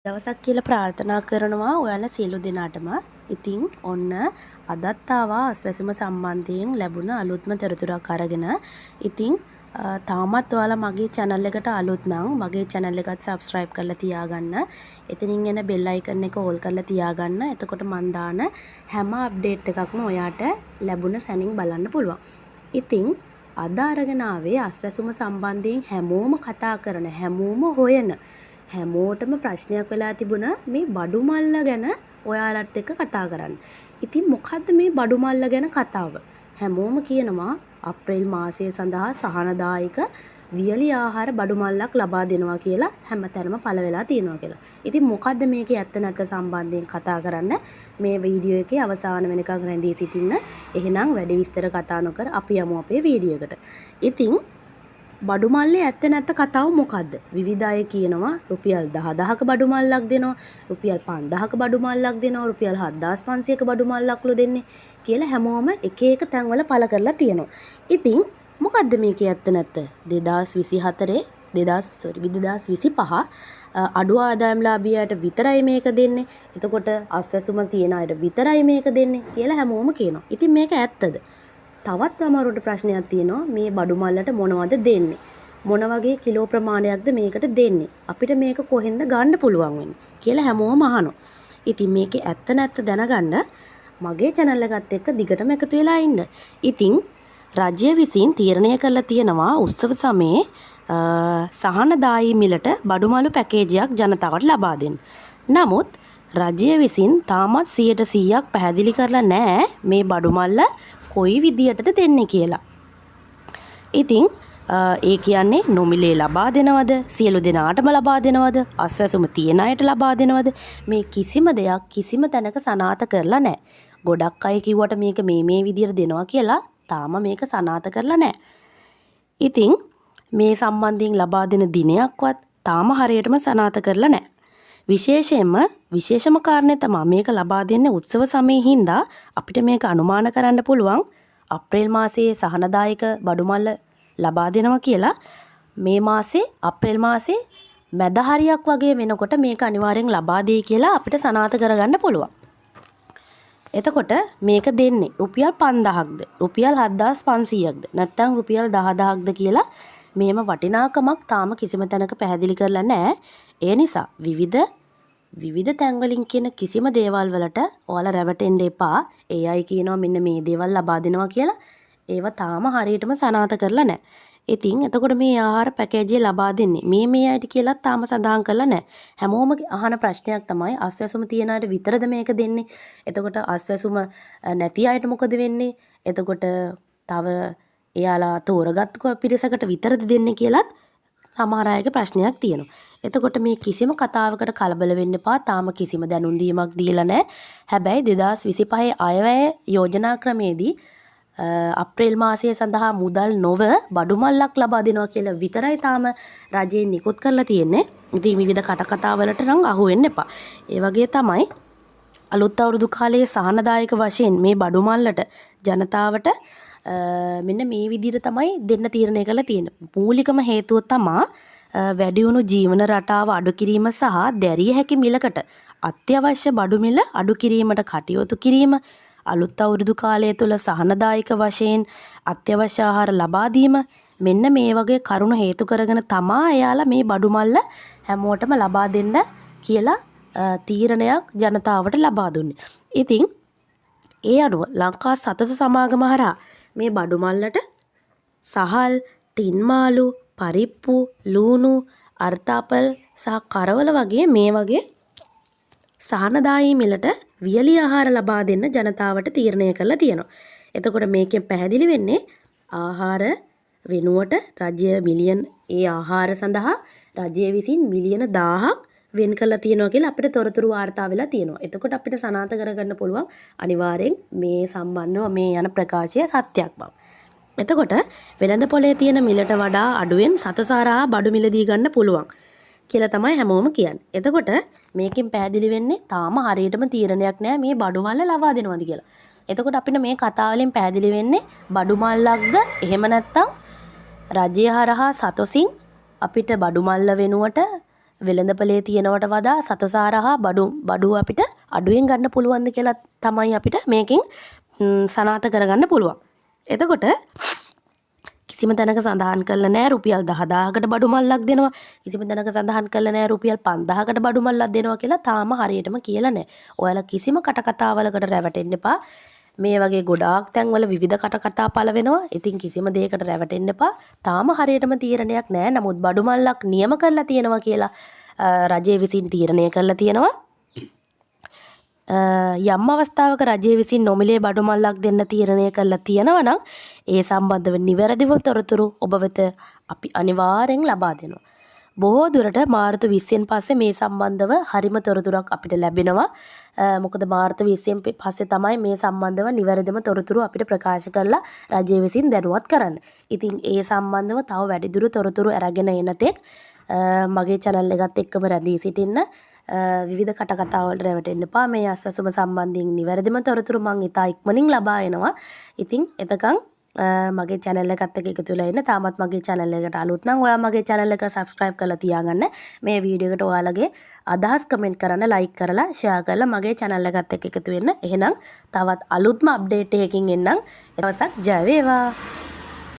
දවසක් කියලා ප්‍රාර්ථනා කරනවා ඔයාලා සියලු දෙනාටම. ඉතින් ඔන්න අදත් ආවා අස්වැසුම සම්බන්ධයෙන් ලැබුණ අලුත්ම තොරතුරක් අරගෙන. ඉතින් තාමත් ඔයාලා මගේ channel එකට අලුත් නම් මගේ channel එකත් subscribe කරලා තියාගන්න. එතනින් එන bell icon එක all කරලා තියාගන්න. එතකොට මන් දාන හැම update එකක්ම ඔයාට ලැබුණ සැනින් බලන්න පුළුවන්. ඉතින් අද අරගෙන ආවේ අස්වැසුම සම්බන්ධයෙන් හැමෝම කතා කරන හැමෝම හොයන හැමෝටම ප්‍රශ්නයක් වෙලා තිබුණා මේ බඩු මල්ල ගැන ඔයාලත් එක්ක කතා කරන්න. ඉතින් මොකද්ද මේ බඩු මල්ල ගැන කතාව? හැමෝම කියනවා අප්‍රේල් මාසය සඳහා සහනදායක වියලි ආහාර බඩු මල්ලක් ලබා දෙනවා කියලා හැමතැනම පළ වෙලා තියෙනවා කියලා. ඉතින් මොකද්ද මේකේ ඇත්ත නැත්ත සම්බන්ධයෙන් කතා කරන්න මේ වීඩියෝ එකේ අවසාන වෙනකන් රැඳී සිටින්න. එහෙනම් වැඩි විස්තර කතා නොකර අපි යමු අපේ වීඩියෝ එකට. ඉතින් බඩු මල්ලේ ඇත්ත නැත්ත කතාව මොකද්ද? විවිධ අය කියනවා රුපියල් 10000ක බඩු මල්ලක් දෙනවා, රුපියල් 5000ක බඩු මල්ලක් දෙනවා, රුපියල් 7500ක බඩු මල්ලක්ලු දෙන්නේ කියලා හැමෝම එක එක තැන්වල පළ කරලා තියෙනවා. ඉතින් මොකද්ද මේකේ ඇත්ත නැත්ත? 2025 අඩු ආදායම්ලාභියාට විතරයි මේක දෙන්නේ. එතකොට අස්වැසුම තියන අයට විතරයි මේක දෙන්නේ කියලා හැමෝම කියනවා. ඉතින් මේක ඇත්තද? තවත් අමාරුවට ප්‍රශ්නයක් තියෙනවා මේ බඩු මල්ලට මොනවද දෙන්නේ? මොන වගේ කිලෝ ප්‍රමාණයක්ද මේකට දෙන්නේ? අපිට මේක කොහෙන්ද ගන්න පුළුවන් වෙන්නේ කියලා හැමෝම අහනවා. ඉතින් මේකේ ඇත්ත නැත්ත දැනගන්න මගේ channel එකත් එක්ක දිගටම එකතු වෙලා ඉන්න. ඉතින් රජය විසින් තීරණය කරලා තියෙනවා උත්සව සමයේ සහනදායී මිලට බඩුමලු පැකේජයක් ජනතාවට ලබා දෙන්න. නමුත් රජය විසින් තාමත් 100% පැහැදිලි කරලා නැහැ මේ බඩු මල්ල කොයි විදියටද දෙන්නේ කියලා. ඉතින් ඒ කියන්නේ නොමිලේ ලබා දෙනවද? සියලු දෙනාටම ලබා දෙනවද? අස්වැසුම තියන අයට ලබා දෙනවද? මේ කිසිම දෙයක් කිසිම තැනක සනාථ කරලා නැහැ. ගොඩක් අය කිව්වට මේක මේ විදියට දෙනවා කියලා තාම මේක සනාථ කරලා නැහැ. ඉතින් මේ සම්බන්ධයෙන් ලබා දෙන දිනයක්වත් තාම හරියටම සනාථ කරලා නැහැ. විශේෂම කාරණේ තමයි මේක ලබා දෙන්නේ උත්සව සමයේ හින්දා අපිට මේක අනුමාන කරන්න පුළුවන් අප්‍රේල් මාසයේ සහනදායක බඩු මල්ල ලබා දෙනවා කියලා මේ මාසේ අප්‍රේල් මාසේ මැද හරියක් වගේ වෙනකොට මේක අනිවාර්යෙන් ලබා දෙයි කියලා අපිට සනාථ කරගන්න පුළුවන්. එතකොට මේක දෙන්නේ රුපියල් 5000ක්ද රුපියල් 7500ක්ද නැත්නම් රුපියල් 10000ක්ද කියලා මේම වටිනාකමක් තාම කිසිම තැනක පැහැදිලි කරලා නැහැ. ඒ නිසා විවිධ තැන්වලින් කියන කිසිම දේවල් වලට ඔයාලා රැවටෙන්න එපා. ඒ අය කියනවා මෙන්න මේ දේවල් ලබා දෙනවා කියලා. ඒවා තාම හරියටම සනාථ කරලා නැහැ. ඉතින් එතකොට මේ ආහාර පැකේජය ලබා දෙන්නේ මේ අයට කියලා තාම සඳහන් කරලා නැහැ. හැමෝම අහන ප්‍රශ්නයක් තමයි අස්වැසුම තියන අයට විතරද මේක දෙන්නේ? එතකොට අස්වැසුම නැති අයට මොකද වෙන්නේ? එතකොට තව එයාලා තෝරගත්තු පිරිසකට විතරද දෙන්නේ කියලාත් සමහර අයගේ ප්‍රශ්නයක් තියෙනවා. එතකොට මේ කිසිම කතාවකට කලබල වෙන්න එපා. තාම කිසිම දැනුම් දීමක් දීලා නැහැ. හැබැයි 2025 අයවැය යෝජනා ක්‍රමේදී අප්‍රේල් මාසය සඳහා මුදල් නොව බඩු මල්ලක් ලබා දෙනවා කියලා විතරයි තාම රජයෙන් නිකුත් කරලා තියෙන්නේ. ඉතින් විවිධ කටකතාවලට නම් අහු වෙන්න එපා. ඒ වගේ තමයි අලුත් අවුරුදු කාලයේ සහනදායක වශයෙන් මේ බඩු මල්ලට ජනතාවට මෙන්න මේ විදිහට තමයි දෙන්න තීරණය කරලා තියෙන්නේ. මූලිකම හේතුව තමයි වැඩි වුණු ජීවන රටාව අඩු කිරීම සහ දැරිය හැකි මිලකට අත්‍යවශ්‍ය බඩු මිල අඩු කිරීමට කටයුතු කිරීම, අලුත් අවුරුදු කාලය තුළ සහනදායක වශයෙන් අත්‍යවශ්‍ය ආහාර ලබා දීම, මෙන්න මේ වගේ කරුණු හේතු කරගෙන තමයි එයාලා මේ බඩු මල්ල හැමෝටම ලබා දෙන්න කියලා තීරණයක් ජනතාවට ලබා දුන්නේ. ඉතින් ඒ අනුව ලංකා සතස සමාගම හරහා මේ බඩු මල්ලට සහල්, ටින් මාළු, පරිප්පු, ලූණු, අර්තාපල් සහ කරවල වගේ මේ වගේ සහනදායී මිලට වියලි ආහාර ලබා දෙන්න ජනතාවට තීරණය කරලා තියෙනවා. එතකොට මේකෙන් පැහැදිලි වෙන්නේ ආහාර වෙනුවට රජය මිලියන් ඒ ආහාර සඳහා රජය විසින් මිලියන 1000ක් වෙන් කරලා තියෙනවා කියලා අපිට තොරතුරු වාර්තා වෙලා තියෙනවා. එතකොට අපිට සනාථ කරගන්න පුළුවන් අනිවාර්යෙන් මේ සම්බන්ධව මේ යන ප්‍රකාශය සත්‍යයක් බව. එතකොට වෙළඳ පොලේ තියෙන මිලට වඩා අඩුවෙන් සතසාරා බඩු මිල දී ගන්න පුළුවන් කියලා තමයි හැමෝම කියන්නේ. එතකොට මේකෙන් පැහැදිලි වෙන්නේ තාම හරියටම තීරණයක් නැහැ මේ බඩු මල්ල ලබා දෙනවද කියලා. එතකොට අපිට මේ කතාවලින් පැහැදිලි වෙන්නේ බඩු මල්ලක්ද එහෙම නැත්නම් රජය හරහා සතොසින් අපිට බඩු මල්ල වෙනුවට වෙළඳපොලේ තියෙනවට වඩා සතසාර හා බඩු අපිට අඩුවෙන් ගන්න පුළුවන්ද කියලා තමයි අපිට මේකෙන් සනාථ කරගන්න පුළුවන්. එතකොට කිසිම තැනක සඳහන් කරලා නැහැ රුපියල් 10000කට බඩු මල්ලක් දෙනවා. කිසිම තැනක සඳහන් කරලා නැහැ රුපියල් 5000කට බඩු මල්ලක් දෙනවා කියලා තාම හරියටම කියලා නැහැ. ඔයාලා කිසිම කටකතාවලකට රැවටෙන්න එපා. මේ වගේ ගොඩාක් තැන්වල විවිධ කටකතා පළ වෙනවා. ඉතින් කිසිම දෙයකට රැවටෙන්න එපා. තාම හරියටම තීරණයක් නැහැ. නමුත් බඩු මල්ලක් නියම කරලා තියෙනවා කියලා රජය විසින් තීරණය කරලා තියෙනවා. යම් අවස්ථාවක රජය විසින් නොමිලේ බඩු මල්ලක් දෙන්න තීරණය කරලා තියෙනවා නම් ඒ සම්බන්ධව නිවැරදිව තොරතුරු ඔබ වෙත අපි අනිවාර්යෙන් ලබා දෙනවා. බොහෝ දුරට මාර්තු 20න් පස්සේ මේ සම්බන්ධව හරිම තොරතුරක් අපිට ලැබෙනවා. මොකද මාර්තු 20න් පස්සේ තමයි මේ සම්බන්ධව නිවැරදිම තොරතුරු අපිට ප්‍රකාශ කරලා රජය විසින් දැනුවත් කරන්නේ. ඉතින් ඒ සම්බන්ධව තව වැඩිදුර තොරතුරු අරගෙන එන තෙක් මගේ channel එකත් එක්කම රැඳී සිටින්න. විවිධ කටකතා වලට රැවටෙන්න එපා. මේ අස්වැසුම සම්බන්ධයෙන් නිවැරදිම තොරතුරු මම ඉතා ඉක්මනින් ලබා එනවා. ඉතින් එතකන් මගේ channel එකත් එක්ක එකතු වෙලා ඉන්න. තාමත් මගේ channel එකට අලුත් නම් ඔයා මගේ channel එක subscribe කරලා තියාගන්න. මේ වීඩියෝ එකට ඔයාලගේ අදහස් comment කරන්න, like කරලා, share කරලා මගේ channel එකත් එක්ක එකතු වෙන්න. එහෙනම් තවත් අලුත්ම update එකකින් එන්නම්. දවසක් ජය වේවා.